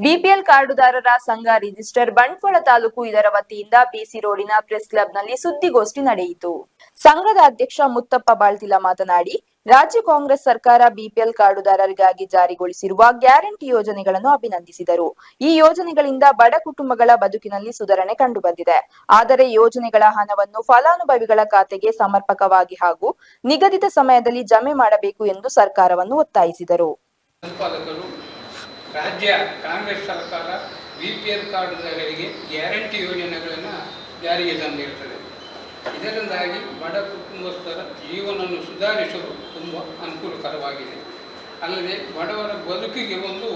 BPL ಕಾರ್ಡುದಾರರ ಸಂಘ register Bantwal taluk ಇದರ ವತಿಯಿಂದ ಬಿಸಿ ರೋಡಿನ ಪ್ರೆಸ್ ಕ್ಲಬ್ನಲ್ಲಿ ಸುದ್ದಿಗೋಷ್ಠಿ ನಡೆಯಿತು. ಸಂಘದ ಅಧ್ಯಕ್ಷ ಮುತ್ತಪ್ಪ ಬಾಳ್ತಿಲ ಮಾತನಾಡಿ, ರಾಜ್ಯ ಕಾಂಗ್ರೆಸ್ ಸರ್ಕಾರ ಬಿಪಿಎಲ್ ಕಾರ್ಡುದಾರರಿಗಾಗಿ ಜಾರಿಗೊಳಿಸಿರುವ ಗ್ಯಾರಂಟಿ ಯೋಜನೆಗಳನ್ನು ಅಭಿನಂದಿಸಿದರು. ಈ ಯೋಜನೆಗಳಿಂದ ಬಡ ಕುಟುಂಬಗಳ ಬದುಕಿನಲ್ಲಿ ಸುಧಾರಣೆ ಕಂಡುಬಂದಿದೆ. ಆದರೆ ಯೋಜನೆಗಳ ಹಣವನ್ನು ಫಲಾನುಭವಿಗಳ ಖಾತೆಗೆ ಸಮರ್ಪಕವಾಗಿ ಹಾಗೂ ನಿಗದಿತ ಸಮಯದಲ್ಲಿ ಜಮೆ ಮಾಡಬೇಕು ಎಂದು ಸರ್ಕಾರವನ್ನು ಒತ್ತಾಯಿಸಿದರು. ರಾಜ್ಯ ಕಾಂಗ್ರೆಸ್ ಸರ್ಕಾರ ಬಿಪಿಎಲ್ ಕಾರ್ಡುದಾರರಿಗೆ ಗ್ಯಾರಂಟಿ ಯೋಜನೆಗಳನ್ನು ಜಾರಿಗೆ ತಂದಿರುತ್ತದೆ. ಇದರಿಂದಾಗಿ ಬಡ ಕುಟುಂಬಸ್ಥರ ಜೀವನವನ್ನು ಸುಧಾರಿಸಲು ತುಂಬ ಅನುಕೂಲಕರವಾಗಿದೆ. ಅಲ್ಲದೆ ಬಡವರ ಬದುಕಿಗೆ ಒಂದು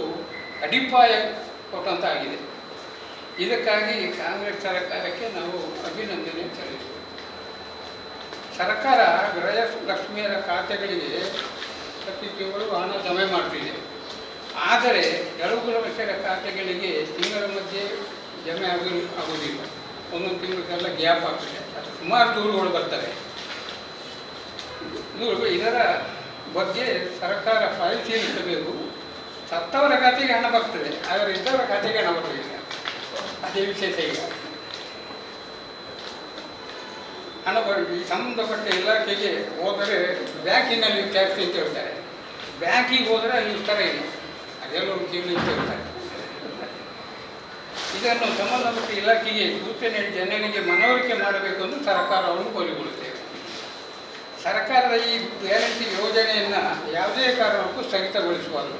ಅಡಿಪಾಯ ಕೊಟ್ಟಂತಾಗಿದೆ. ಇದಕ್ಕಾಗಿ ಕಾಂಗ್ರೆಸ್ ಸರ್ಕಾರಕ್ಕೆ ನಾವು ಅಭಿನಂದನೆ ಸಲ್ಲಿಸುತ್ತೇವೆ. ಸರ್ಕಾರ ಗೃಹಲಕ್ಷ್ಮಿಯರ ಖಾತೆಗಳಿಗೆ ಪ್ರತಿ ತಿಂಗಳು ಹಣ ಜಮೆ ಮಾಡ್ತಿದೆ. ಆದರೆ ಗೃಹಲಕ್ಷ್ಮಿಯರ ಖಾತೆಗಳಿಗೆ ತಿಂಗಳ ಮಧ್ಯೆ ಜಮೆ ಆಗುವುದಿಲ್ಲ. ಒಂದೊಂದು ತಿಂಗಳಿಗೆಲ್ಲ ಗ್ಯಾಪ್ ಆಗ್ತದೆ. ಸುಮಾರು ದೂರುಗಳು ಬರ್ತವೆ. ಇದರ ಬಗ್ಗೆ ಸರ್ಕಾರ ಪರಿಶೀಲಿಸಬೇಕು. ಸತ್ತವರ ಖಾತೆಗೆ ಹಣ ಬರ್ತದೆ, ಆದರೆ ಇದ್ದವರ ಖಾತೆಗೆ ಹಣ ಬರುವುದಿಲ್ಲ. ಅದೇ ವಿಶೇಷ. ಈಗ ಹಣ ಈ ಸಂಬಂಧಪಟ್ಟ ಇಲಾಖೆಗೆ ಹೋದರೆ ಬ್ಯಾಂಕಿನಲ್ಲಿ ಟ್ಯಾಕ್ಸ್ ಅಂತ ಹೇಳ್ತಾರೆ. ಬ್ಯಾಂಕಿಗೆ ಹೋದರೆ ಅಲ್ಲಿ ಉತ್ತರ ಇಲ್ಲ, ಅದೆಲ್ಲರೂ ಕೇಳಿ ಅಂತ ಹೇಳ್ತಾರೆ. ಇದನ್ನು ಸಂಬಂಧಪಟ್ಟ ಇಲಾಖೆಗೆ ಸೂಚನೆ ಜನರಿಗೆ ಮನವರಿಕೆ ಮಾಡಬೇಕು ಎಂದು ಸರ್ಕಾರವನ್ನು ಕೋರಿಕೊಳ್ಳುತ್ತೇವೆ. ಸರ್ಕಾರದ ಈ ಗ್ಯಾರಂಟಿ ಯೋಜನೆಯನ್ನು ಯಾವುದೇ ಕಾರಣಕ್ಕೂ ಸ್ಥಗಿತಗೊಳಿಸಬಾರದು.